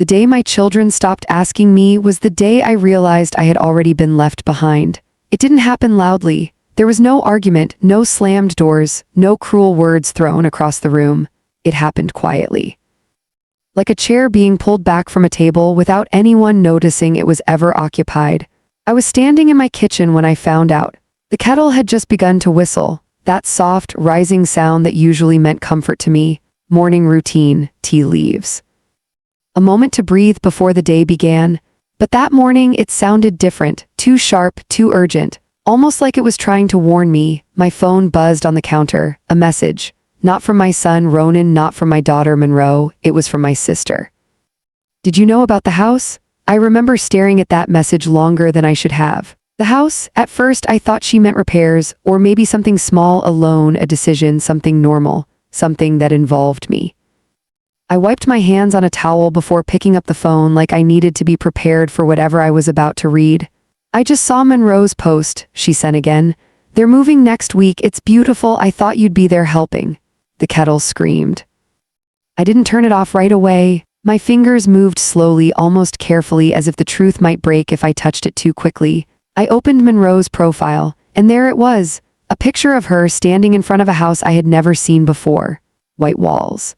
The day my children stopped asking me was the day I realized I had already been left behind. It didn't happen loudly. There was no argument, no slammed doors, no cruel words thrown across the room. It happened quietly. Like a chair being pulled back from a table without anyone noticing it was ever occupied. I was standing in my kitchen when I found out. The kettle had just begun to whistle, that soft, rising sound that usually meant comfort to me. Morning routine, tea leaves. A moment to breathe before the day began, but that morning it sounded different, too sharp, too urgent, almost like it was trying to warn me. My phone buzzed on the counter, a message. Not from my son Ronan, not from my daughter Monroe, it was from my sister. Did you know about the house? I remember staring at that message longer than I should have. The house? At first I thought she meant repairs, or maybe something small, a loan, a decision, something normal, something that involved me. I wiped my hands on a towel before picking up the phone like I needed to be prepared for whatever I was about to read. I just saw Monroe's post, she sent again. They're moving next week, it's beautiful, I thought you'd be there helping. The kettle screamed. I didn't turn it off right away. My fingers moved slowly, almost carefully, as if the truth might break if I touched it too quickly. I opened Monroe's profile, and there it was, a picture of her standing in front of a house I had never seen before. White walls.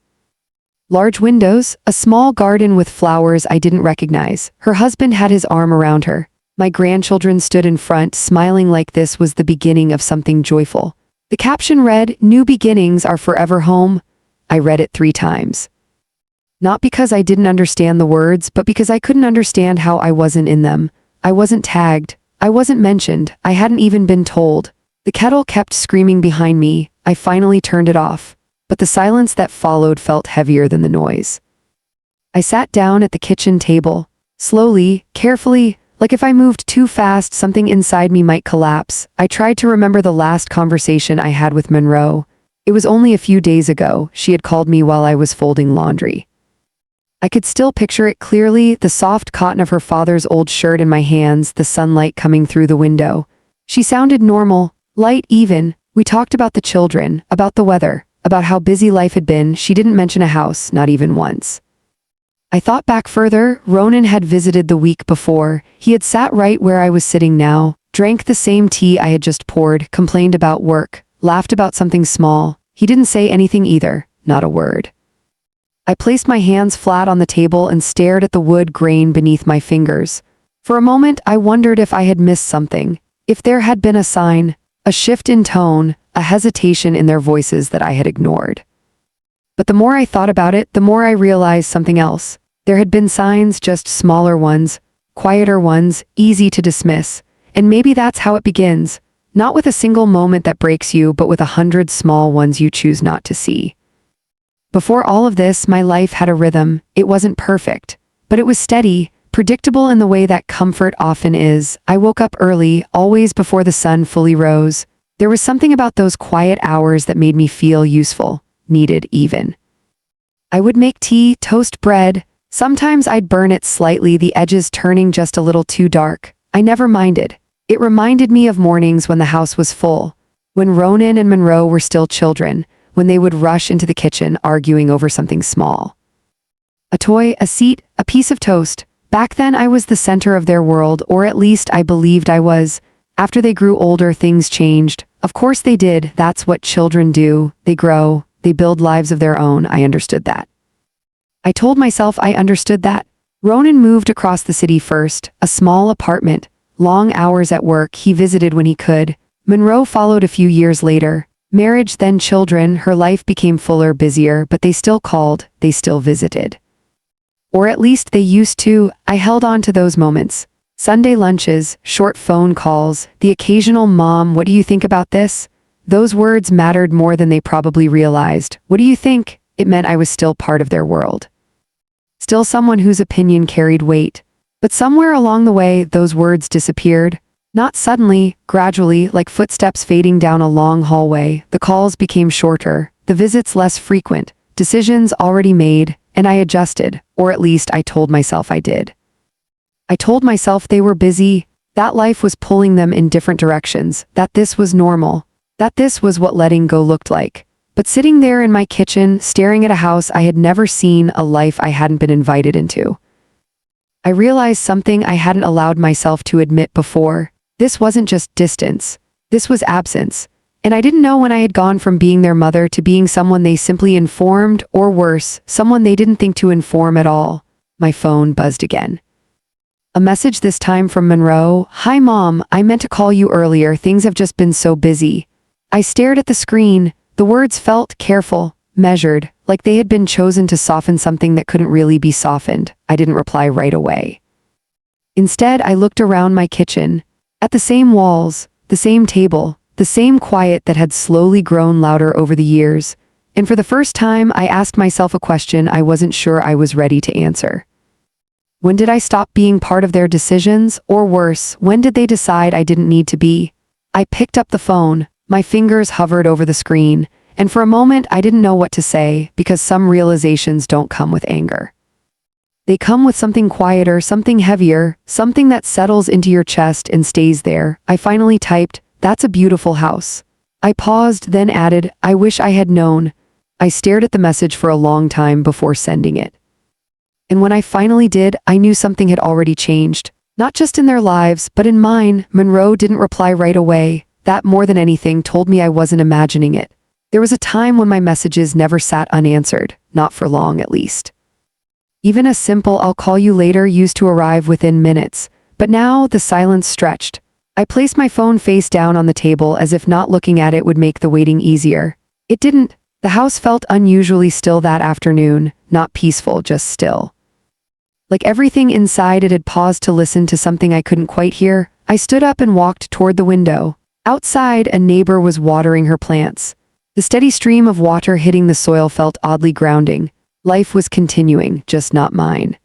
Large windows, a small garden with flowers I didn't recognize. Her husband had his arm around her. My grandchildren stood in front, smiling like this was the beginning of something joyful. The caption read, "New beginnings are forever home." I read it 3 times. Not because I didn't understand the words, but because I couldn't understand how I wasn't in them. I wasn't tagged. I wasn't mentioned. I hadn't even been told. The kettle kept screaming behind me. I finally turned it off. But the silence that followed felt heavier than the noise. I sat down at the kitchen table, slowly, carefully, like if I moved too fast, something inside me might collapse. I tried to remember the last conversation I had with Monroe. It was only a few days ago. She had called me while I was folding laundry. I could still picture it clearly, the soft cotton of her father's old shirt in my hands, the sunlight coming through the window. She sounded normal, light even. We talked about the children, about the weather, about how busy life had been. She didn't mention a house, not even once. I thought back further. Ronan had visited the week before. He had sat right where I was sitting now, drank the same tea I had just poured, complained about work, laughed about something small. He didn't say anything either, not a word. I placed my hands flat on the table and stared at the wood grain beneath my fingers. For a moment I wondered if I had missed something, if there had been a sign, a shift in tone, a hesitation in their voices that I had ignored. But the more I thought about it, the more I realized something else. There had been signs, just smaller ones, quieter ones, easy to dismiss. And maybe that's how it begins, not with a single moment that breaks you, but with 100 small ones you choose not to see. Before all of this, my life had a rhythm. It wasn't perfect, but it was steady, predictable in the way that comfort often is. I woke up early, always before the sun fully rose. There was something about those quiet hours that made me feel useful, needed even. I would make tea, toast bread. Sometimes I'd burn it slightly, the edges turning just a little too dark. I never minded. It reminded me of mornings when the house was full, when Ronan and Monroe were still children, when they would rush into the kitchen arguing over something small. A toy, a seat, a piece of toast. Back then I was the center of their world, or at least I believed I was. After they grew older, things changed. Of course they did. That's what children do. They grow. They build lives of their own. I understood that. I told myself I understood that. Ronan moved across the city first, a small apartment, long hours at work, he visited when he could. Monroe followed a few years later. Marriage, then children, her life became fuller, busier, but they still called, they still visited. Or at least they used to. I held on to those moments. Sunday lunches, short phone calls, the occasional "Mom, what do you think about this?" Those words mattered more than they probably realized. What do you think? It meant I was still part of their world. Still someone whose opinion carried weight. But somewhere along the way, those words disappeared. Not suddenly, gradually, like footsteps fading down a long hallway. The calls became shorter, the visits less frequent, decisions already made, and I adjusted, or at least I told myself I did. I told myself they were busy, that life was pulling them in different directions, that this was normal, that this was what letting go looked like. But sitting there in my kitchen, staring at a house I had never seen, a life I hadn't been invited into, I realized something I hadn't allowed myself to admit before. This wasn't just distance. This was absence. And I didn't know when I had gone from being their mother to being someone they simply informed, or worse, someone they didn't think to inform at all. My phone buzzed again. A message this time from Monroe. "Hi Mom, I meant to call you earlier. Things have just been so busy." I stared at the screen. The words felt careful, measured, like they had been chosen to soften something that couldn't really be softened. I didn't reply right away. Instead, I looked around my kitchen. At the same walls, the same table, the same quiet that had slowly grown louder over the years. And for the first time, I asked myself a question I wasn't sure I was ready to answer. When did I stop being part of their decisions? Or worse, when did they decide I didn't need to be? I picked up the phone. My fingers hovered over the screen. And for a moment, I didn't know what to say, because some realizations don't come with anger. They come with something quieter, something heavier, something that settles into your chest and stays there. I finally typed, "That's a beautiful house." I paused, then added, "I wish I had known." I stared at the message for a long time before sending it. And when I finally did, I knew something had already changed. Not just in their lives, but in mine. Monroe didn't reply right away. That, more than anything, told me I wasn't imagining it. There was a time when my messages never sat unanswered, not for long at least. Even a simple "I'll call you later" used to arrive within minutes, but now the silence stretched. I placed my phone face down on the table as if not looking at it would make the waiting easier. It didn't. The house felt unusually still that afternoon, not peaceful, just still. Like everything inside, it had paused to listen to something I couldn't quite hear. I stood up and walked toward the window. Outside, a neighbor was watering her plants. The steady stream of water hitting the soil felt oddly grounding. Life was continuing, just not mine.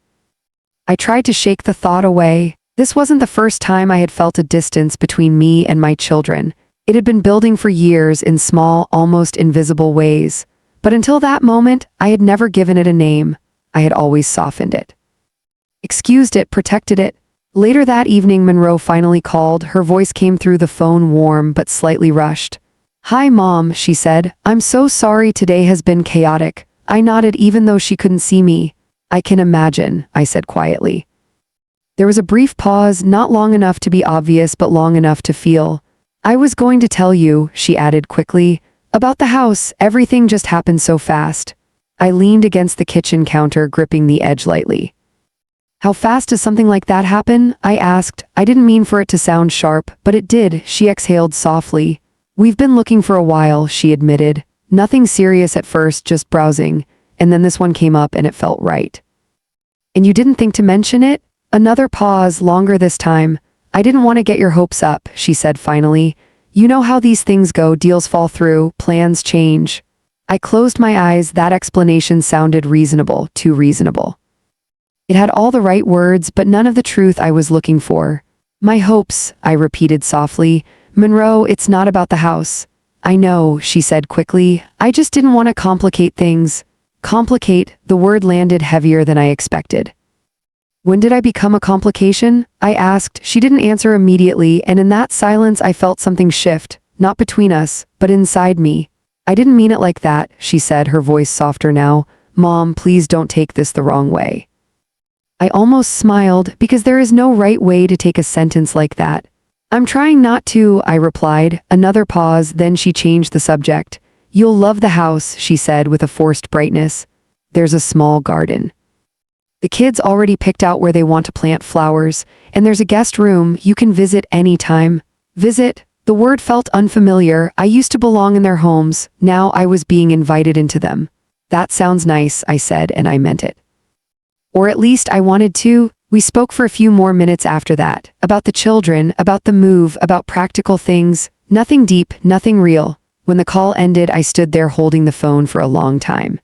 I tried to shake the thought away. This wasn't the first time I had felt a distance between me and my children. It had been building for years in small, almost invisible ways. But until that moment, I had never given it a name. I had always softened it. Excused it, protected it. Later that evening, Monroe finally called. Her voice came through the phone warm but slightly rushed. "Hi Mom," she said. "I'm so sorry today has been chaotic." I nodded even though she couldn't see me. "I can imagine," I said quietly. There was a brief pause, not long enough to be obvious but long enough to feel. "I was going to tell you," she added quickly, "about the house. Everything just happened so fast." I leaned against the kitchen counter, gripping the edge lightly. "How fast does something like that happen?" I asked. I didn't mean for it to sound sharp, but it did. She exhaled softly. "We've been looking for a while," she admitted. "Nothing serious at first, just browsing. And then this one came up and it felt right." "And you didn't think to mention it?" Another pause, longer this time. "I didn't want to get your hopes up," she said finally. "You know how these things go, deals fall through, plans change." I closed my eyes. That explanation sounded reasonable, too reasonable. It had all the right words, but none of the truth I was looking for. "My hopes," I repeated softly. "Monroe, it's not about the house." "I know," she said quickly. "I just didn't want to complicate things." Complicate, the word landed heavier than I expected. "When did I become a complication?" I asked. She didn't answer immediately, and in that silence I felt something shift, not between us, but inside me. "I didn't mean it like that," she said, her voice softer now. "Mom, please don't take this the wrong way." I almost smiled, because there is no right way to take a sentence like that. "I'm trying not to," I replied. Another pause, then she changed the subject. "You'll love the house," she said with a forced brightness. "There's a small garden. The kids already picked out where they want to plant flowers, and there's a guest room you can visit anytime." Visit? The word felt unfamiliar. I used to belong in their homes. Now I was being invited into them. "That sounds nice," I said, and I meant it. Or at least I wanted to. We spoke for a few more minutes after that, about the children, about the move, about practical things. Nothing deep, nothing real. When the call ended, I stood there holding the phone for a long time.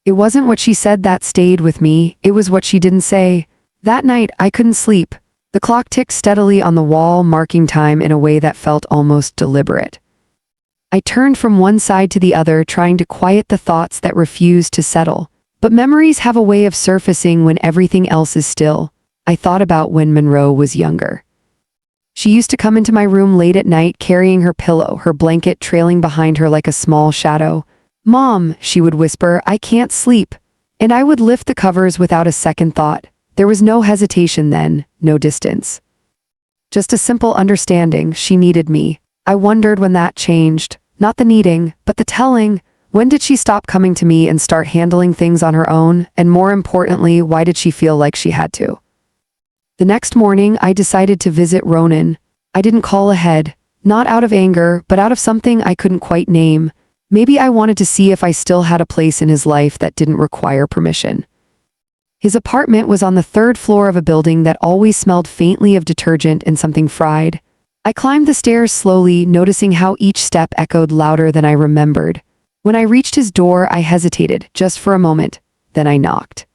It wasn't what she said that stayed with me, it was what she didn't say. That night, I couldn't sleep. The clock ticked steadily on the wall, marking time in a way that felt almost deliberate. I turned from one side to the other, trying to quiet the thoughts that refused to settle. But memories have a way of surfacing when everything else is still. I thought about when Monroe was younger. She used to come into my room late at night, carrying her pillow, her blanket trailing behind her like a small shadow. "Mom," she would whisper, "I can't sleep." And I would lift the covers without a second thought. There was no hesitation then, no distance. Just a simple understanding she needed me. I wondered when that changed. Not the needing, but the telling. When did she stop coming to me and start handling things on her own? And more importantly, why did she feel like she had to? The next morning, I decided to visit Ronan. I didn't call ahead, not out of anger, but out of something I couldn't quite name. Maybe I wanted to see if I still had a place in his life that didn't require permission. His apartment was on the third floor of a building that always smelled faintly of detergent and something fried. I climbed the stairs slowly, noticing how each step echoed louder than I remembered. When I reached his door, I hesitated, just for a moment. Then I knocked.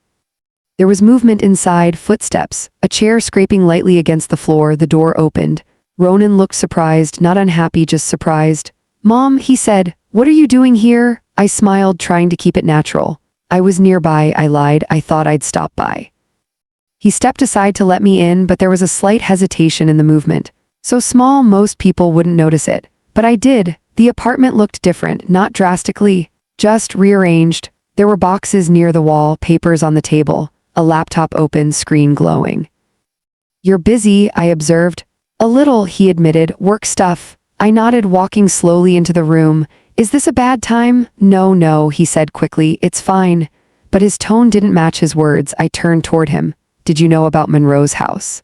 There was movement inside, footsteps, a chair scraping lightly against the floor. The door opened. Ronan looked surprised, not unhappy, just surprised. "Mom," he said, "what are you doing here?" I smiled, trying to keep it natural. "I was nearby," I lied. "I thought I'd stop by." He stepped aside to let me in, but there was a slight hesitation in the movement. So small most people wouldn't notice it. But I did. The apartment looked different, not drastically, just rearranged. There were boxes near the wall, papers on the table, a laptop open, screen glowing. "You're busy," I observed. "A little," he admitted. "Work stuff." I nodded, walking slowly into the room. "Is this a bad time?" No, he said quickly. "It's fine." But his tone didn't match his words. I turned toward him. "Did you know about Monroe's house?"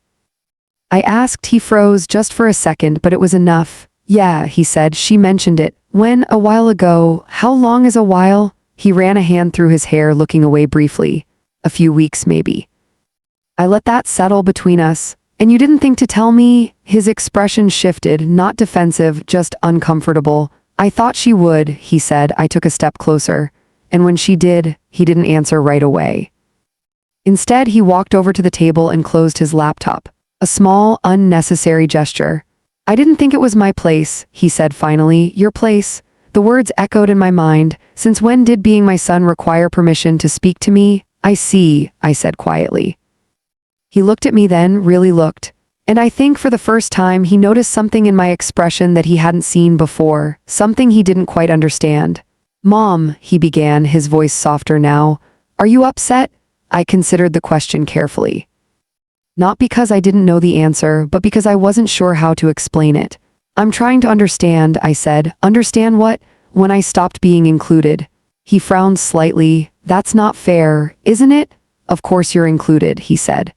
I asked. He froze just for a second, but it was enough. "Yeah," he said. "She mentioned it." "When?" "A while ago." "How long is a while?" He ran a hand through his hair, looking away briefly. "A few weeks, maybe." I let that settle between us. "And you didn't think to tell me?" His expression shifted, not defensive, just uncomfortable. "I thought she would," he said. I took a step closer. "And when she did," he didn't answer right away. Instead, he walked over to the table and closed his laptop. A small, unnecessary gesture. "I didn't think it was my place," he said finally. "Your place?" The words echoed in my mind. "Since when did being my son require permission to speak to me?" "I see," I said quietly. He looked at me then, really looked. And I think for the first time he noticed something in my expression that he hadn't seen before, something he didn't quite understand. "Mom," he began, his voice softer now. "Are you upset?" I considered the question carefully. Not because I didn't know the answer, but because I wasn't sure how to explain it. "I'm trying to understand," I said. "Understand what?" "When I stopped being included." He frowned slightly. "That's not fair, isn't it?" "Of course you're included," he said.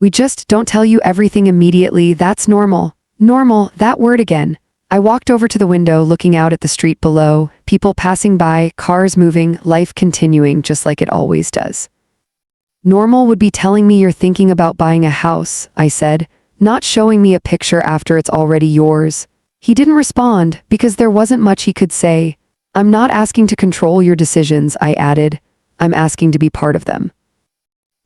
"We just don't tell you everything immediately. That's normal." Normal, that word again. I walked over to the window, looking out at the street below, people passing by, cars moving, life continuing just like it always does. "Normal would be telling me you're thinking about buying a house," I said, "not showing me a picture after it's already yours." He didn't respond, because there wasn't much he could say. "I'm not asking to control your decisions," I added. "I'm asking to be part of them."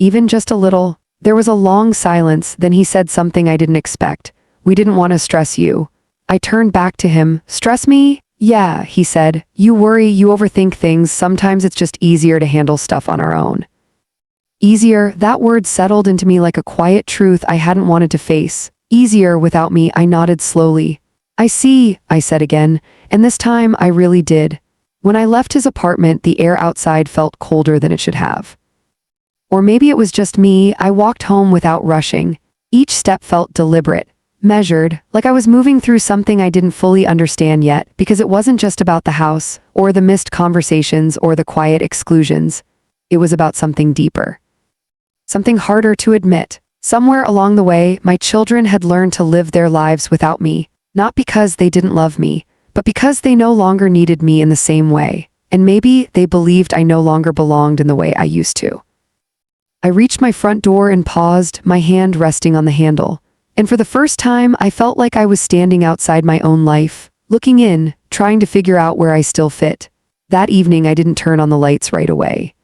Even just a little. There was a long silence, then he said something I didn't expect. "We didn't want to stress you." I turned back to him. "Stress me?" "Yeah," he said. "You worry, you overthink things. Sometimes it's just easier to handle stuff on our own." Easier, that word settled into me like a quiet truth I hadn't wanted to face. Easier without me. I nodded slowly. "I see," I said again, and this time I really did. When I left his apartment, the air outside felt colder than it should have. Or maybe it was just me. I walked home without rushing. Each step felt deliberate, measured, like I was moving through something I didn't fully understand yet, because it wasn't just about the house, or the missed conversations, or the quiet exclusions. It was about something deeper. Something harder to admit. Somewhere along the way, my children had learned to live their lives without me, not because they didn't love me, but because they no longer needed me in the same way, and maybe they believed I no longer belonged in the way I used to. I reached my front door and paused, my hand resting on the handle. And for the first time, I felt like I was standing outside my own life, looking in, trying to figure out where I still fit. That evening, I didn't turn on the lights right away.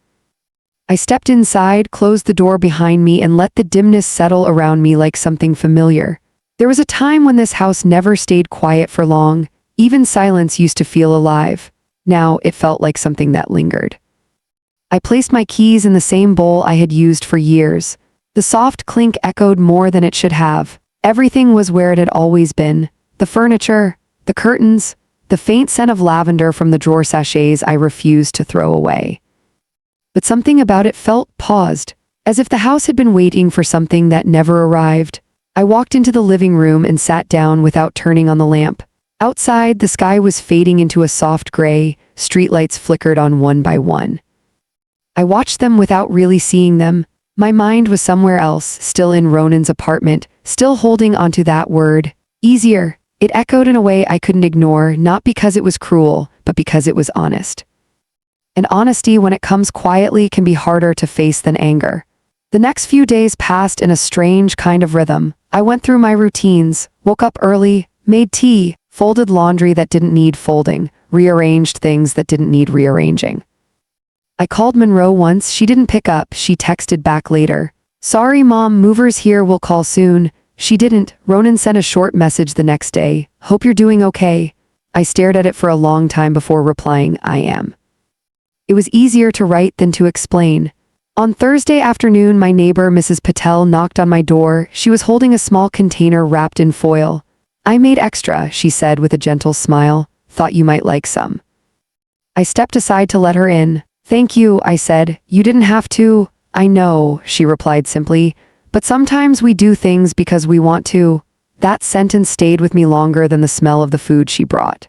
I stepped inside, closed the door behind me, and let the dimness settle around me like something familiar. There was a time when this house never stayed quiet for long. Even silence used to feel alive. Now it felt like something that lingered. I placed my keys in the same bowl I had used for years. The soft clink echoed more than it should have. Everything was where it had always been. The furniture, the curtains, the faint scent of lavender from the drawer sachets I refused to throw away. But something about it felt paused. as if the house had been waiting for something that never arrived. I walked into the living room and sat down without turning on the lamp. Outside, the sky was fading into a soft gray, streetlights flickered on one by one. I watched them without really seeing them. My mind was somewhere else, still in Ronan's apartment, still holding onto that word, easier. It echoed in a way I couldn't ignore, not because it was cruel, but because it was honest. And honesty, when it comes quietly, can be harder to face than anger. The next few days passed in a strange kind of rhythm. I went through my routines, woke up early, made tea, folded laundry that didn't need folding, rearranged things that didn't need rearranging. I called Monroe once, she didn't pick up, she texted back later. "Sorry mom, movers here, will call soon." She didn't. Ronan sent a short message the next day. "Hope you're doing okay." I stared at it for a long time before replying, "I am." It was easier to write than to explain. On Thursday afternoon, my neighbor, Mrs. Patel, knocked on my door. She was holding a small container wrapped in foil. "I made extra," she said with a gentle smile. "Thought you might like some." I stepped aside to let her in. "Thank you," I said. "You didn't have to." "I know," she replied simply, "but sometimes we do things because we want to." That sentence stayed with me longer than the smell of the food she brought.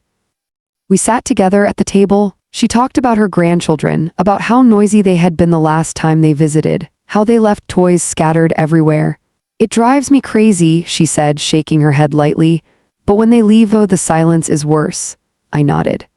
We sat together at the table. She talked about her grandchildren, about how noisy they had been the last time they visited, how they left toys scattered everywhere. "It drives me crazy," she said, shaking her head lightly. "But when they leave, oh, the silence is worse." I nodded.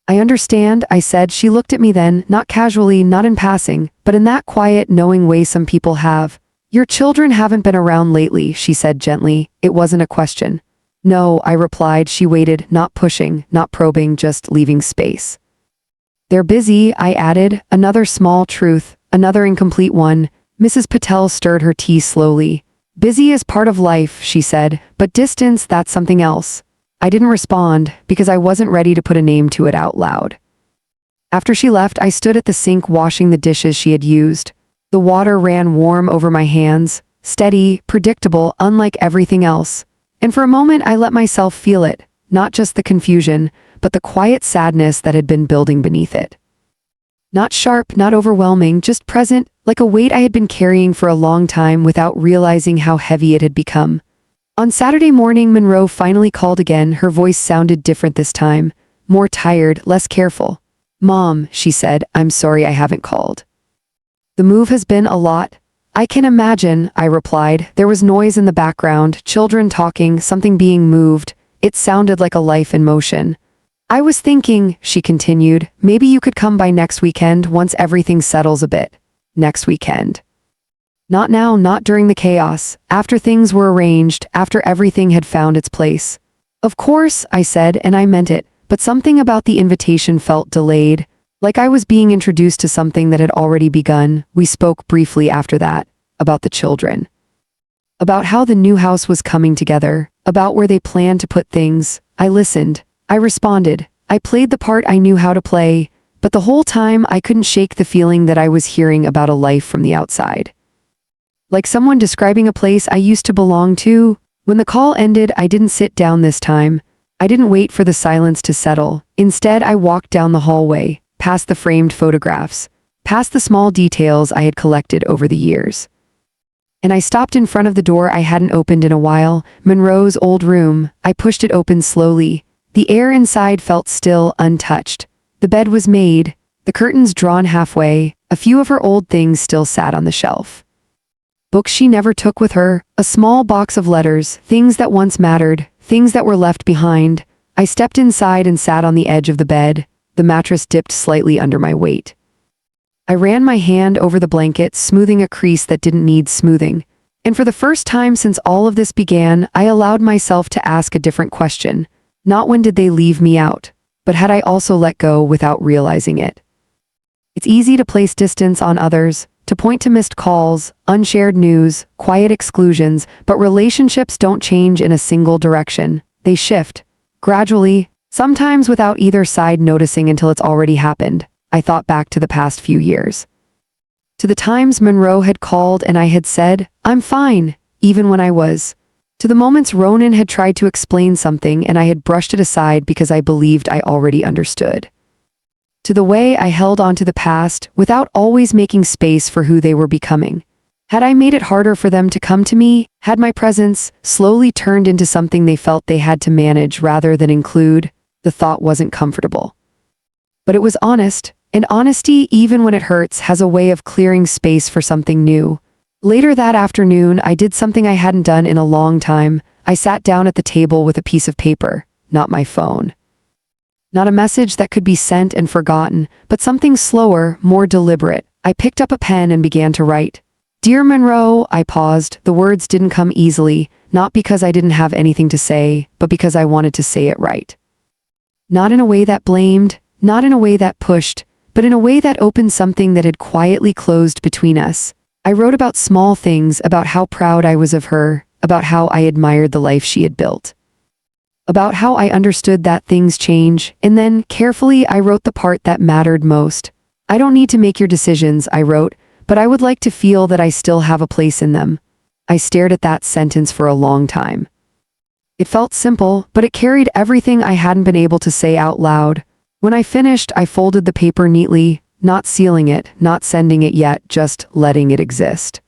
"I understand," I said. She looked at me then, not casually, not in passing, but in that quiet, knowing way some people have. "Your children haven't been around lately," she said gently. It wasn't a question. "No," I replied. She waited, not pushing, not probing, just leaving space. "They're busy," I added, another small truth, another incomplete one. Mrs. Patel stirred her tea slowly. "Busy is part of life," she said, "but distance, that's something else." I didn't respond, because I wasn't ready to put a name to it out loud. After she left, I stood at the sink washing the dishes she had used. The water ran warm over my hands, steady, predictable, unlike everything else. And for a moment I let myself feel it, not just the confusion, but the quiet sadness that had been building beneath it. Not sharp, not overwhelming, just present, like a weight I had been carrying for a long time without realizing how heavy it had become. On Saturday morning, Monroe finally called again. Her voice sounded different this time, more tired, less careful. "Mom," she said, "I'm sorry I haven't called. The move has been a lot." "I can imagine," I replied. There was noise in the background, children talking, something being moved. It sounded like a life in motion. "I was thinking," she continued, "maybe you could come by next weekend once everything settles a bit." Next weekend. Not now, not during the chaos, after things were arranged, after everything had found its place. "Of course," I said, and I meant it, but something about the invitation felt delayed, like I was being introduced to something that had already begun. We spoke briefly after that, about the children. About how the new house was coming together, about where they planned to put things. I listened. I responded. I played the part I knew how to play, but the whole time I couldn't shake the feeling that I was hearing about a life from the outside. Like someone describing a place I used to belong to. When the call ended, I didn't sit down this time. I didn't wait for the silence to settle. Instead, I walked down the hallway, past the framed photographs, past the small details I had collected over the years. And I stopped in front of the door I hadn't opened in a while, Monroe's old room. I pushed it open slowly. The air inside felt still, untouched. The bed was made, the curtains drawn halfway, a few of her old things still sat on the shelf. Books she never took with her, a small box of letters, things that once mattered, things that were left behind. I stepped inside and sat on the edge of the bed. The mattress dipped slightly under my weight. I ran my hand over the blanket, smoothing a crease that didn't need smoothing. And for the first time since all of this began, I allowed myself to ask a different question. Not when did they leave me out, but had I also let go without realizing it? It's easy to place distance on others, to point to missed calls, unshared news, quiet exclusions, but relationships don't change in a single direction. They shift, gradually, sometimes without either side noticing until it's already happened. I thought back to the past few years. To the times Monroe had called and I had said, "I'm fine," even when I was. To the moments Ronan had tried to explain something and I had brushed it aside because I believed I already understood. to the way I held onto the past without always making space for who they were becoming. Had I made it harder for them to come to me? Had my presence slowly turned into something they felt they had to manage rather than include? The thought wasn't comfortable. But it was honest, and honesty, even when it hurts, has a way of clearing space for something new. Later that afternoon, I did something I hadn't done in a long time. I sat down at the table with a piece of paper, not my phone. Not a message that could be sent and forgotten, but something slower, more deliberate. I picked up a pen and began to write. Dear Monroe, I paused. The words didn't come easily, not because I didn't have anything to say, but because I wanted to say it right. Not in a way that blamed, not in a way that pushed, but in a way that opened something that had quietly closed between us. I wrote about small things, about how proud I was of her, about how I admired the life she had built, about how I understood that things change, and then, carefully, I wrote the part that mattered most. I don't need to make your decisions, I wrote, but I would like to feel that I still have a place in them. I stared at that sentence for a long time. It felt simple, but it carried everything I hadn't been able to say out loud. When I finished, I folded the paper neatly, not sealing it, not sending it yet, just letting it exist.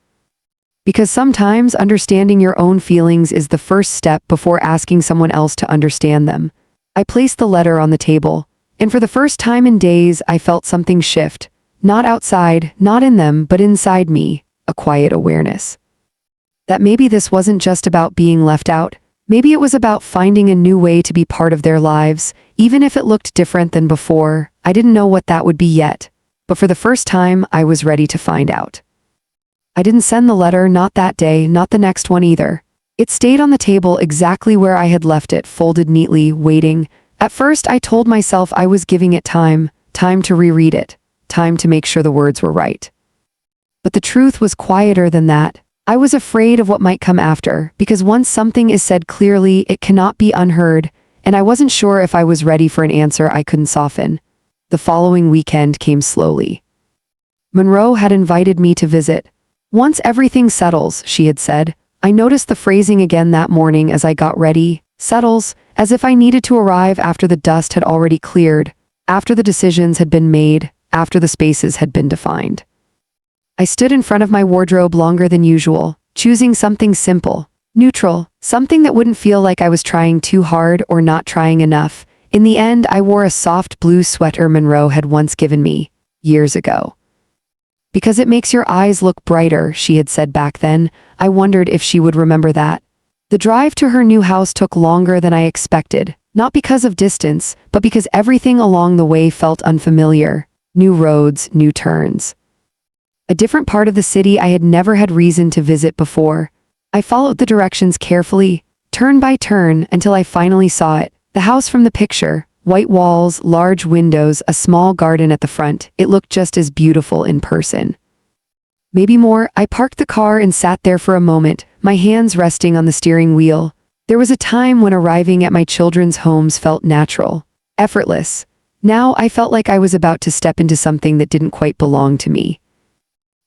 Because sometimes understanding your own feelings is the first step before asking someone else to understand them. I placed the letter on the table, and for the first time in days I felt something shift. Not outside, not in them, but inside me, a quiet awareness. That maybe this wasn't just about being left out, maybe it was about finding a new way to be part of their lives, even if it looked different than before. I didn't know what that would be yet, but for the first time I was ready to find out. I didn't send the letter, not that day, not the next one either. It stayed on the table exactly where I had left it, folded neatly, waiting. At first I told myself I was giving it time to reread it, time to make sure the words were right. But the truth was quieter than that. I was afraid of what might come after, because once something is said clearly, it cannot be unheard, and I wasn't sure if I was ready for an answer I couldn't soften. The following weekend came slowly. Monroe had invited me to visit. Once everything settles, she had said. I noticed the phrasing again that morning as I got ready. Settles, as if I needed to arrive after the dust had already cleared, after the decisions had been made, after the spaces had been defined. I stood in front of my wardrobe longer than usual, choosing something simple, neutral, something that wouldn't feel like I was trying too hard or not trying enough. In the end, I wore a soft blue sweater Monroe had once given me, years ago. Because it makes your eyes look brighter, she had said back then. I wondered if she would remember that. The drive to her new house took longer than I expected, not because of distance, but because everything along the way felt unfamiliar. New roads, new turns. A different part of the city I had never had reason to visit before. I followed the directions carefully, turn by turn, until I finally saw it. The house from the picture. White walls, large windows, a small garden at the front. It looked just as beautiful in person. Maybe more. I parked the car and sat there for a moment, my hands resting on the steering wheel. There was a time when arriving at my children's homes felt natural, effortless. Now I felt like I was about to step into something that didn't quite belong to me.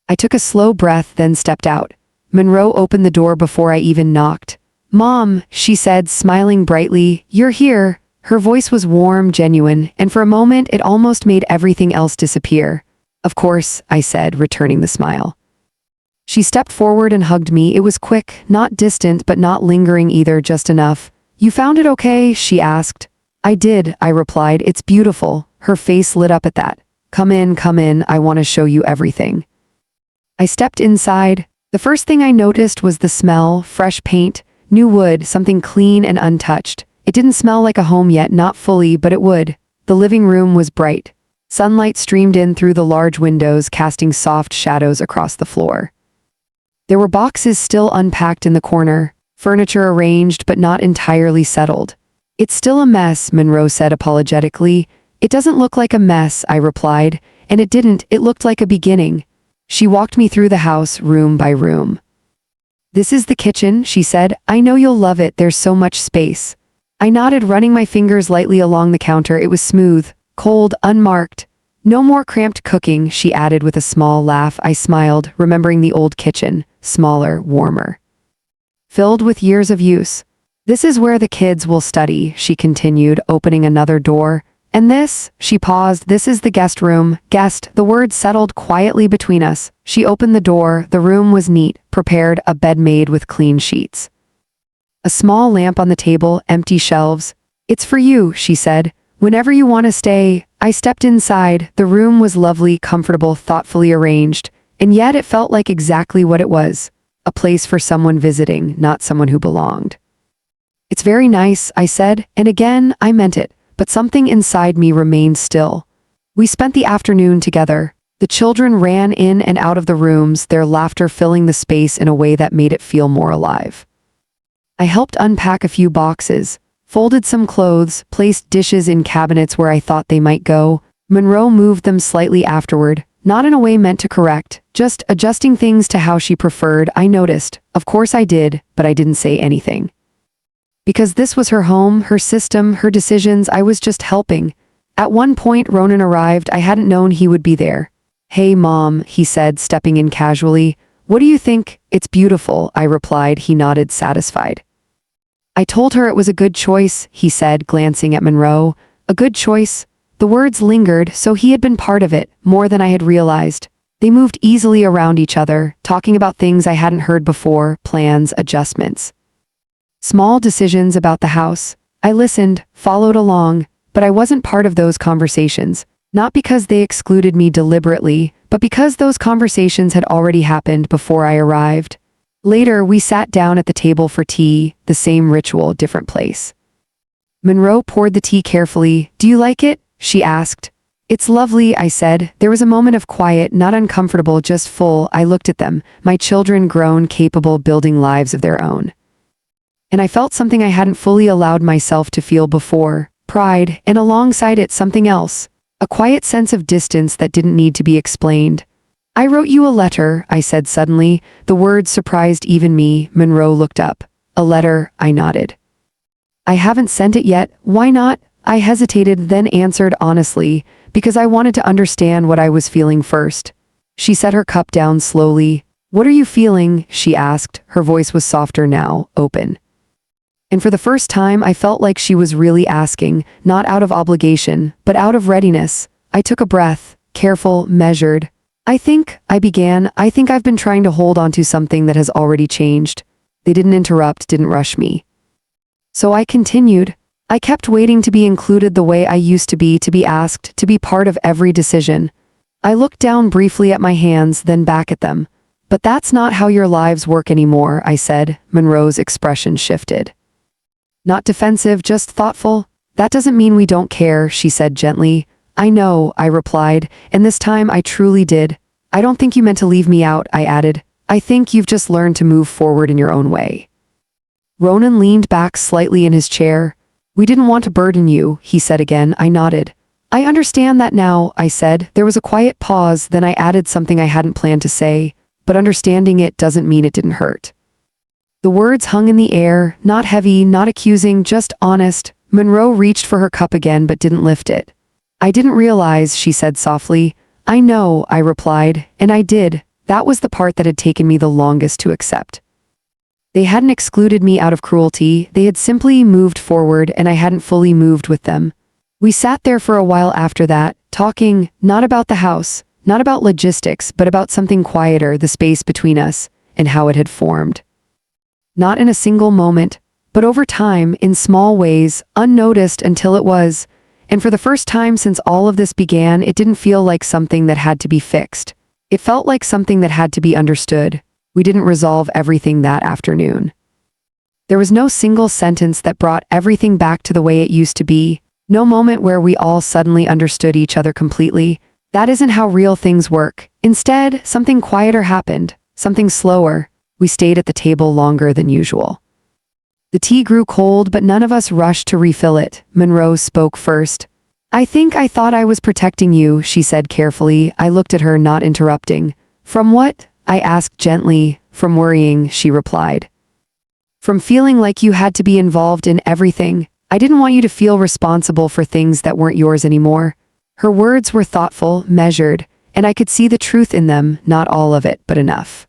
I took a slow breath, then stepped out. Monroe opened the door before I even knocked. "Mom," she said, smiling brightly, "you're here." Her voice was warm, genuine, and for a moment it almost made everything else disappear. "Of course," I said, returning the smile. She stepped forward and hugged me. It was quick, not distant, but not lingering either, just enough. "You found it okay?" she asked. "I did," I replied. "It's beautiful." Her face lit up at that. Come in, I want to show you everything." I stepped inside. The first thing I noticed was the smell, fresh paint, new wood, something clean and untouched. It didn't smell like a home yet, not fully, but it would. The living room was bright. Sunlight streamed in through the large windows, casting soft shadows across the floor. There were boxes still unpacked in the corner, furniture arranged but not entirely settled. "It's still a mess," Monroe said apologetically. "It doesn't look like a mess," I replied, and it didn't. It looked like a beginning. She walked me through the house, room by room. "This is the kitchen," she said. "I know you'll love it, there's so much space." I nodded, running my fingers lightly along the counter. It was smooth, cold, unmarked. "No more cramped cooking," she added with a small laugh. I smiled, remembering the old kitchen, smaller, warmer, filled with years of use. "This is where the kids will study," she continued, opening another door. And this, she paused, this is the guest room. Guest, the word settled quietly between us. She opened the door, the room was neat, prepared, a bed made with clean sheets. A small lamp on the table, empty shelves. It's for you, she said. Whenever you want to stay. I stepped inside. The room was lovely, comfortable, thoughtfully arranged, and yet it felt like exactly what it was. A place for someone visiting, not someone who belonged. It's very nice, I said, and again, I meant it, but something inside me remained still. We spent the afternoon together. The children ran in and out of the rooms, their laughter filling the space in a way that made it feel more alive. I helped unpack a few boxes, folded some clothes, placed dishes in cabinets where I thought they might go. Monroe moved them slightly afterward, not in a way meant to correct, just adjusting things to how she preferred. I noticed. Of course I did, but I didn't say anything. Because this was her home, her system, her decisions, I was just helping. At one point Ronan arrived. I hadn't known he would be there. Hey Mom, he said, stepping in casually. What do you think? It's beautiful, I replied. He nodded, satisfied. I told her it was a good choice, he said, glancing at Monroe. A good choice? The words lingered, so he had been part of it, more than I had realized. They moved easily around each other, talking about things I hadn't heard before, plans, adjustments. Small decisions about the house. I listened, followed along, but I wasn't part of those conversations, not because they excluded me deliberately, but because those conversations had already happened before I arrived. Later, we sat down at the table for tea, the same ritual, different place. Monroe poured the tea carefully. Do you like it? She asked. It's lovely, I said. There was a moment of quiet, not uncomfortable, just full. I looked at them, my children grown, capable, building lives of their own. And I felt something I hadn't fully allowed myself to feel before, pride, and alongside it something else, a quiet sense of distance that didn't need to be explained. I wrote you a letter, I said suddenly. The words surprised even me. Monroe looked up. A letter, I nodded. I haven't sent it yet. Why not? I hesitated, then answered honestly, because I wanted to understand what I was feeling first. She set her cup down slowly. What are you feeling? She asked. Her voice was softer now, open. And for the first time I felt like she was really asking, not out of obligation, but out of readiness. I took a breath, careful, measured. I think I've been trying to hold on to something that has already changed. They didn't interrupt, didn't rush me. So I continued. I kept waiting to be included the way I used to be asked, to be part of every decision. I looked down briefly at my hands, then back at them. But that's not how your lives work anymore, I said. Monroe's expression shifted. Not defensive, just thoughtful. That doesn't mean we don't care, she said gently. I know, I replied, and this time I truly did. I don't think you meant to leave me out, I added. I think you've just learned to move forward in your own way. Ronan leaned back slightly in his chair. We didn't want to burden you, he said again. I nodded. I understand that now, I said. There was a quiet pause, then I added something I hadn't planned to say, but understanding it doesn't mean it didn't hurt. The words hung in the air, not heavy, not accusing, just honest. Monroe reached for her cup again but didn't lift it. I didn't realize, she said softly. I know, I replied, and I did. That was the part that had taken me the longest to accept. They hadn't excluded me out of cruelty, they had simply moved forward and I hadn't fully moved with them. We sat there for a while after that, talking, not about the house, not about logistics, but about something quieter, the space between us, and how it had formed. Not in a single moment, but over time, in small ways, unnoticed until it was. And for the first time since all of this began, it didn't feel like something that had to be fixed. It felt like something that had to be understood. We didn't resolve everything that afternoon. There was no single sentence that brought everything back to the way it used to be, no moment where we all suddenly understood each other completely. That isn't how real things work. Instead, something quieter happened, something slower. We stayed at the table longer than usual. The tea grew cold, but none of us rushed to refill it. Monroe spoke first. I thought I was protecting you, she said carefully. I looked at her, not interrupting. From what? I asked gently. From worrying, she replied. From feeling like you had to be involved in everything. I didn't want you to feel responsible for things that weren't yours anymore. Her words were thoughtful, measured, and I could see the truth in them, not all of it, but enough.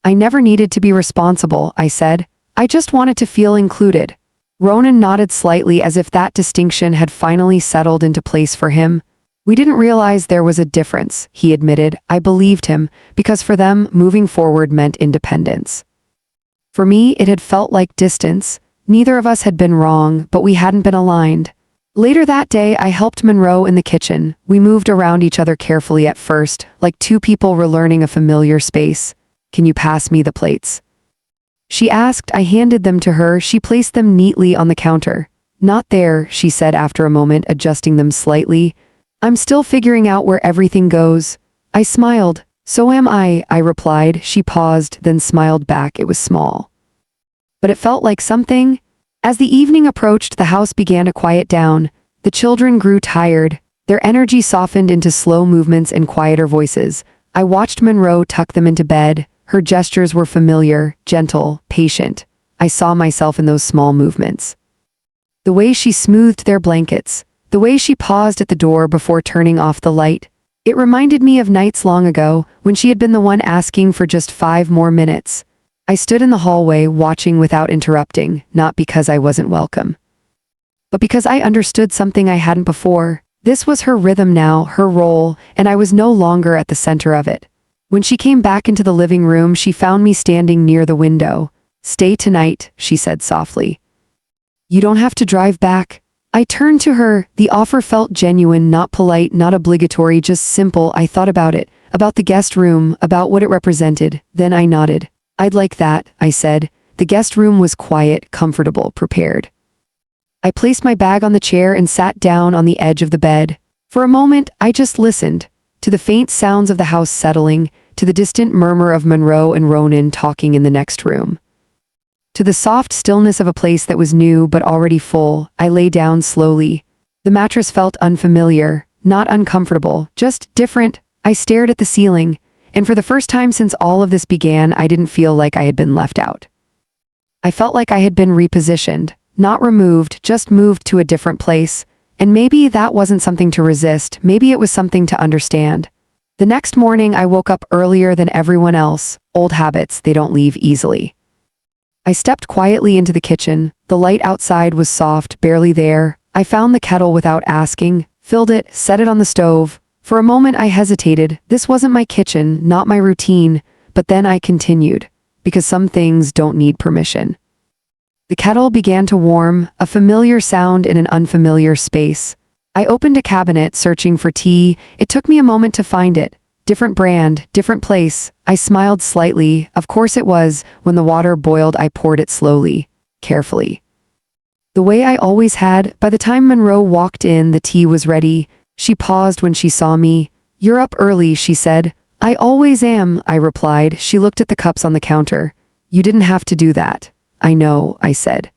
I never needed to be responsible, I said. I just wanted to feel included. Ronan nodded slightly as if that distinction had finally settled into place for him. We didn't realize there was a difference, he admitted. I believed him, because for them, moving forward meant independence. For me, it had felt like distance. Neither of us had been wrong, but we hadn't been aligned. Later that day, I helped Monroe in the kitchen. We moved around each other carefully at first, like two people relearning a familiar space. Can you pass me the plates? She asked. I handed them to her. She placed them neatly on the counter. Not there, she said after a moment, adjusting them slightly. I'm still figuring out where everything goes. I smiled. So am I replied. She paused, then smiled back. It was small, but it felt like something. As the evening approached, the house began to quiet down. The children grew tired. Their energy softened into slow movements and quieter voices. I watched Monroe tuck them into bed. Her gestures were familiar, gentle, patient. I saw myself in those small movements. The way she smoothed their blankets, the way she paused at the door before turning off the light. It reminded me of nights long ago, when she had been the one asking for just 5 more minutes. I stood in the hallway, watching without interrupting, not because I wasn't welcome, but because I understood something I hadn't before. This was her rhythm now, her role, and I was no longer at the center of it. When she came back into the living room, she found me standing near the window. Stay tonight, she said softly. You don't have to drive back. I turned to her. The offer felt genuine, not polite, not obligatory, just simple. I thought about it, about the guest room, about what it represented. Then I nodded. I'd like that, I said. The guest room was quiet, comfortable, prepared. I placed my bag on the chair and sat down on the edge of the bed. For a moment, I just listened, to the faint sounds of the house settling, to the distant murmur of Monroe and Ronan talking in the next room, to the soft stillness of a place that was new but already full. I lay down slowly. The mattress felt unfamiliar, not uncomfortable, just different. I stared at the ceiling, and for the first time since all of this began, I didn't feel like I had been left out. I felt like I had been repositioned, not removed, just moved to a different place. And maybe that wasn't something to resist, maybe it was something to understand. The next morning, I woke up earlier than everyone else. Old habits, they don't leave easily. I stepped quietly into the kitchen. The light outside was soft, barely there. I found the kettle without asking, filled it, set it on the stove. For a moment I hesitated. This wasn't my kitchen, not my routine, but then I continued, because some things don't need permission. The kettle began to warm, a familiar sound in an unfamiliar space. I opened a cabinet, searching for tea. It took me a moment to find it. Different brand, different place. I smiled slightly. Of course it was. When the water boiled, I poured it slowly, carefully, the way I always had. By the time Monroe walked in, the tea was ready. She paused when she saw me. You're up early, she said. I always am, I replied. She looked at the cups on the counter. You didn't have to do that. I know, I said.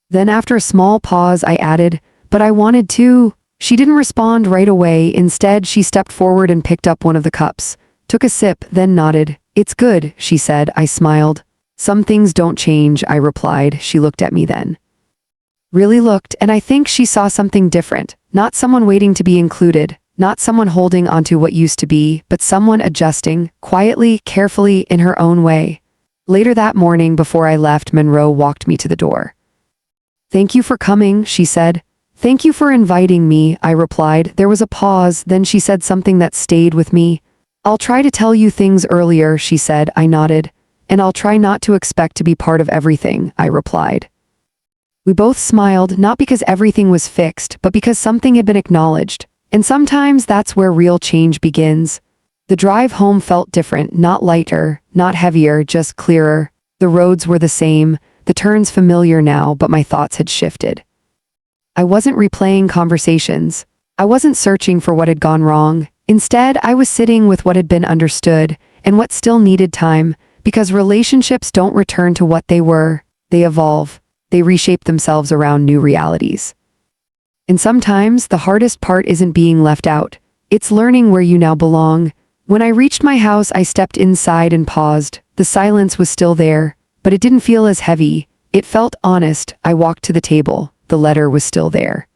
Then after a small pause, I added, but I wanted to. She didn't respond right away. Instead, she stepped forward and picked up one of the cups, took a sip, then nodded. It's good, she said. I smiled. Some things don't change, I replied. She looked at me then. Really looked, and I think she saw something different. Not someone waiting to be included, not someone holding onto what used to be, but someone adjusting, quietly, carefully, in her own way. Later that morning, before I left, Monroe walked me to the door. Thank you for coming, she said. Thank you for inviting me, I replied. There was a pause, then she said something that stayed with me. I'll try to tell you things earlier, she said. I nodded. And I'll try not to expect to be part of everything, I replied. We both smiled, not because everything was fixed, but because something had been acknowledged. And sometimes that's where real change begins. The drive home felt different, not lighter, not heavier, just clearer. The roads were the same, the turns familiar now, but my thoughts had shifted. I wasn't replaying conversations. I wasn't searching for what had gone wrong. Instead, I was sitting with what had been understood, and what still needed time, because relationships don't return to what they were. They evolve. They reshape themselves around new realities. And sometimes, the hardest part isn't being left out. It's learning where you now belong. When I reached my house, I stepped inside and paused. The silence was still there, but it didn't feel as heavy. It felt honest. I walked to the table. The letter was still there.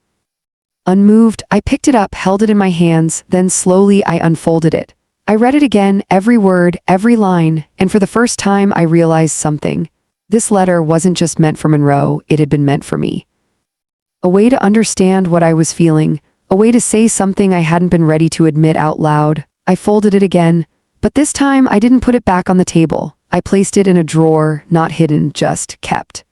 Unmoved, I picked it up, held it in my hands, then slowly I unfolded it. I read it again, every word, every line, and for the first time I realized something. This letter wasn't just meant for Monroe, it had been meant for me. A way to understand what I was feeling, a way to say something I hadn't been ready to admit out loud. I folded it again, but this time I didn't put it back on the table. I placed it in a drawer, not hidden, just kept.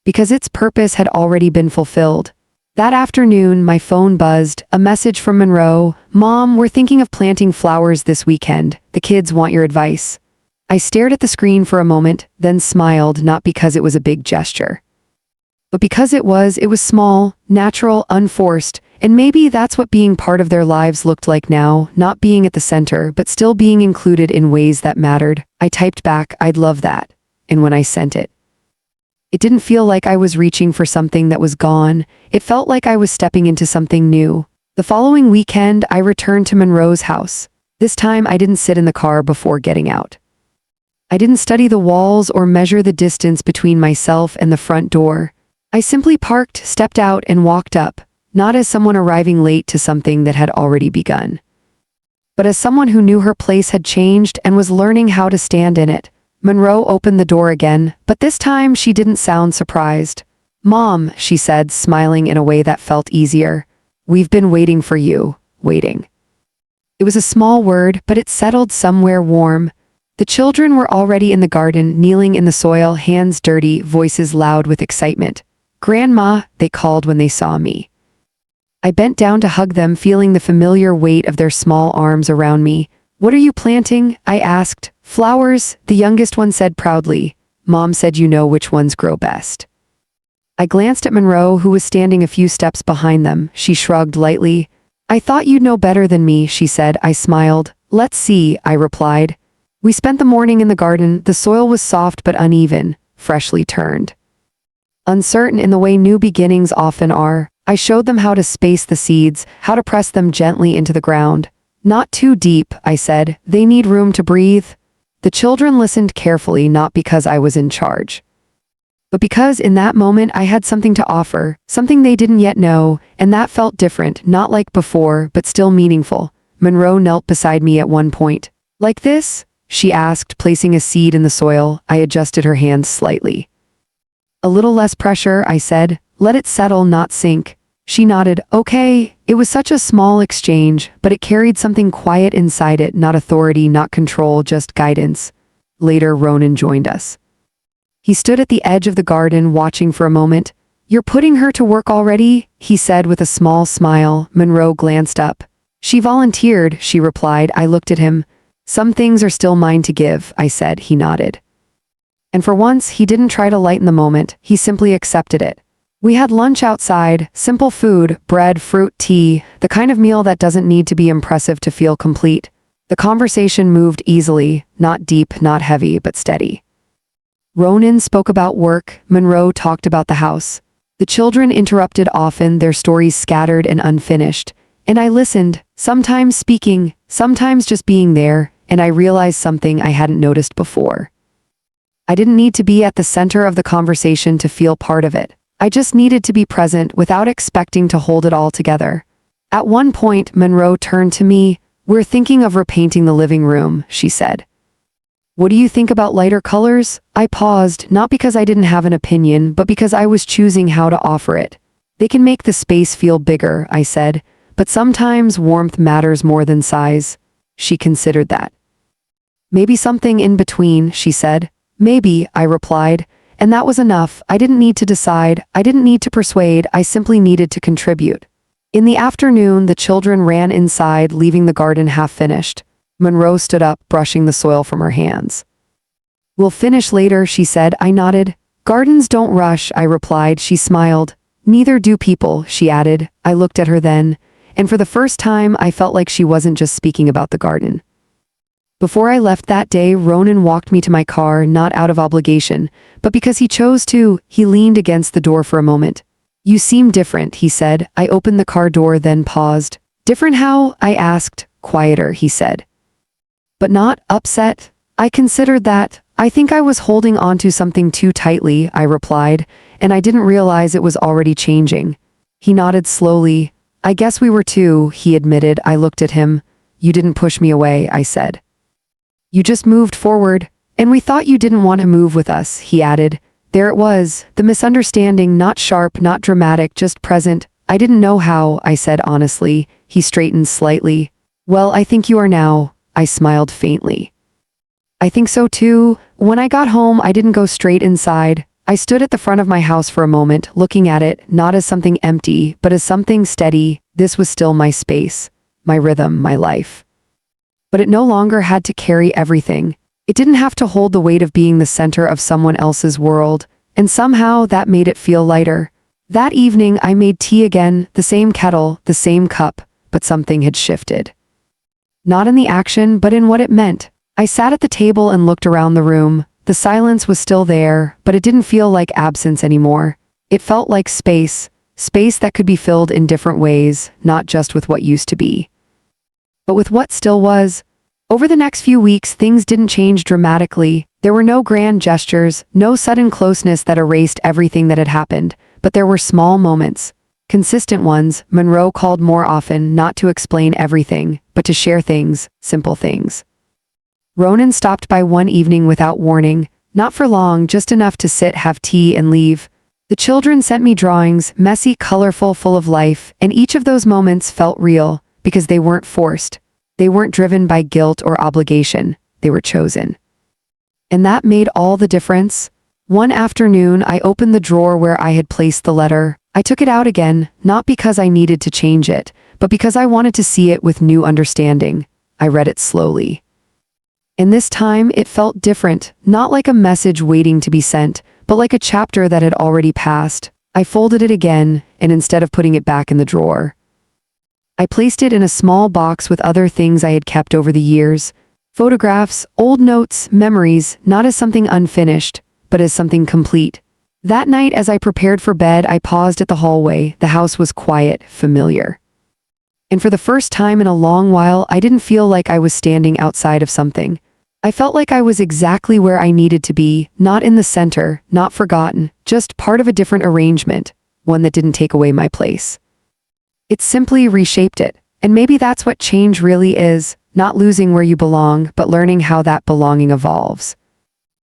Because its purpose had already been fulfilled. That afternoon, my phone buzzed, a message from Monroe. "Mom, we're thinking of planting flowers this weekend. The kids want your advice." I stared at the screen for a moment, then smiled, not because it was a big gesture, but because it was small, natural, unforced, and maybe that's what being part of their lives looked like now, not being at the center, but still being included in ways that mattered. I typed back, "I'd love that." And when I sent it, it didn't feel like I was reaching for something that was gone. It felt like I was stepping into something new. The following weekend, I returned to Monroe's house. This time, I didn't sit in the car before getting out. I didn't study the walls or measure the distance between myself and the front door. I simply parked, stepped out, and walked up, not as someone arriving late to something that had already begun, but as someone who knew her place had changed and was learning how to stand in it. Monroe opened the door again, but this time she didn't sound surprised. "Mom," she said, smiling in a way that felt easier. "We've been waiting for you." Waiting. It was a small word, but it settled somewhere warm. The children were already in the garden, kneeling in the soil, hands dirty, voices loud with excitement. "Grandma," they called when they saw me. I bent down to hug them, feeling the familiar weight of their small arms around me. "What are you planting?" I asked. "Flowers," the youngest one said proudly. "Mom said you know which ones grow best." I glanced at Monroe, who was standing a few steps behind them. She shrugged lightly. "I thought you'd know better than me," she said. I smiled. "Let's see," I replied. We spent the morning in the garden. The soil was soft but uneven, freshly turned, uncertain in the way new beginnings often are. I showed them how to space the seeds, how to press them gently into the ground. "Not too deep," I said. "They need room to breathe." The children listened carefully, not because I was in charge, but because in that moment I had something to offer, something they didn't yet know, and that felt different, not like before, but still meaningful. Monroe knelt beside me at one point. "Like this?" she asked, placing a seed in the soil. I adjusted her hands slightly. "A little less pressure," I said. "Let it settle, not sink." She nodded. "Okay." It was such a small exchange, but it carried something quiet inside it, not authority, not control, just guidance. Later, Ronan joined us. He stood at the edge of the garden, watching for a moment. "You're putting her to work already?" he said with a small smile. Monroe glanced up. "She volunteered," she replied. I looked at him. "Some things are still mine to give," I said. He nodded. And for once, he didn't try to lighten the moment, he simply accepted it. We had lunch outside, simple food, bread, fruit, tea, the kind of meal that doesn't need to be impressive to feel complete. The conversation moved easily, not deep, not heavy, but steady. Ronan spoke about work, Monroe talked about the house. The children interrupted often, their stories scattered and unfinished. And I listened, sometimes speaking, sometimes just being there, and I realized something I hadn't noticed before. I didn't need to be at the center of the conversation to feel part of it. I just needed to be present without expecting to hold it all together. At one point, Monroe turned to me. "We're thinking of repainting the living room," she said. "What do you think about lighter colors?" I paused, not because I didn't have an opinion, but because I was choosing how to offer it. "They can make the space feel bigger," I said, "but sometimes warmth matters more than size." She considered that. "Maybe something in between," she said. "Maybe," I replied. And that was enough. I didn't need to decide, I didn't need to persuade, I simply needed to contribute. In the afternoon, the children ran inside, leaving the garden half-finished. Monroe stood up, brushing the soil from her hands. "We'll finish later," she said. I nodded. "Gardens don't rush," I replied. She smiled. "Neither do people," she added. I looked at her then, and for the first time I felt like she wasn't just speaking about the garden. Before I left that day, Ronan walked me to my car, not out of obligation, but because he chose to. He leaned against the door for a moment. "You seem different," he said. I opened the car door, then paused. "Different how?" I asked. "Quieter," he said. "But not upset?" I considered that. "I think I was holding onto something too tightly," I replied, "and I didn't realize it was already changing." He nodded slowly. "I guess we were too," he admitted. I looked at him. "You didn't push me away," I said. "You just moved forward." And we thought you didn't want to move with us, he added. There it was, the misunderstanding, not sharp, not dramatic, just present. I didn't know how, I said honestly. He straightened slightly. Well, I think you are now, I smiled faintly. I think so too. When I got home, I didn't go straight inside. I stood at the front of my house for a moment, looking at it, not as something empty, but as something steady. This was still my space, my rhythm, my life. But it no longer had to carry everything. It didn't have to hold the weight of being the center of someone else's world, and somehow that made it feel lighter. That evening I made tea again, the same kettle, the same cup, but something had shifted. Not in the action, but in what it meant. I sat at the table and looked around the room. The silence was still there, but it didn't feel like absence anymore. It felt like space, space that could be filled in different ways, not just with what used to be, but with what still was. Over the next few weeks, things didn't change dramatically. There were no grand gestures, no sudden closeness that erased everything that had happened, but there were small moments. Consistent ones. Monroe called more often, not to explain everything, but to share things, simple things. Ronan stopped by one evening without warning, not for long, just enough to sit, have tea, and leave. The children sent me drawings, messy, colorful, full of life, and each of those moments felt real, because they weren't forced. They weren't driven by guilt or obligation. They were chosen. And that made all the difference. One afternoon, I opened the drawer where I had placed the letter. I took it out again, not because I needed to change it, but because I wanted to see it with new understanding. I read it slowly. And this time, it felt different, not like a message waiting to be sent, but like a chapter that had already passed. I folded it again, and instead of putting it back in the drawer, I placed it in a small box with other things I had kept over the years. Photographs, old notes, memories, not as something unfinished, but as something complete. That night, as I prepared for bed, I paused at the hallway. The house was quiet, familiar. And for the first time in a long while, I didn't feel like I was standing outside of something. I felt like I was exactly where I needed to be, not in the center, not forgotten, just part of a different arrangement, one that didn't take away my place. It simply reshaped it. And maybe that's what change really is, not losing where you belong, but learning how that belonging evolves.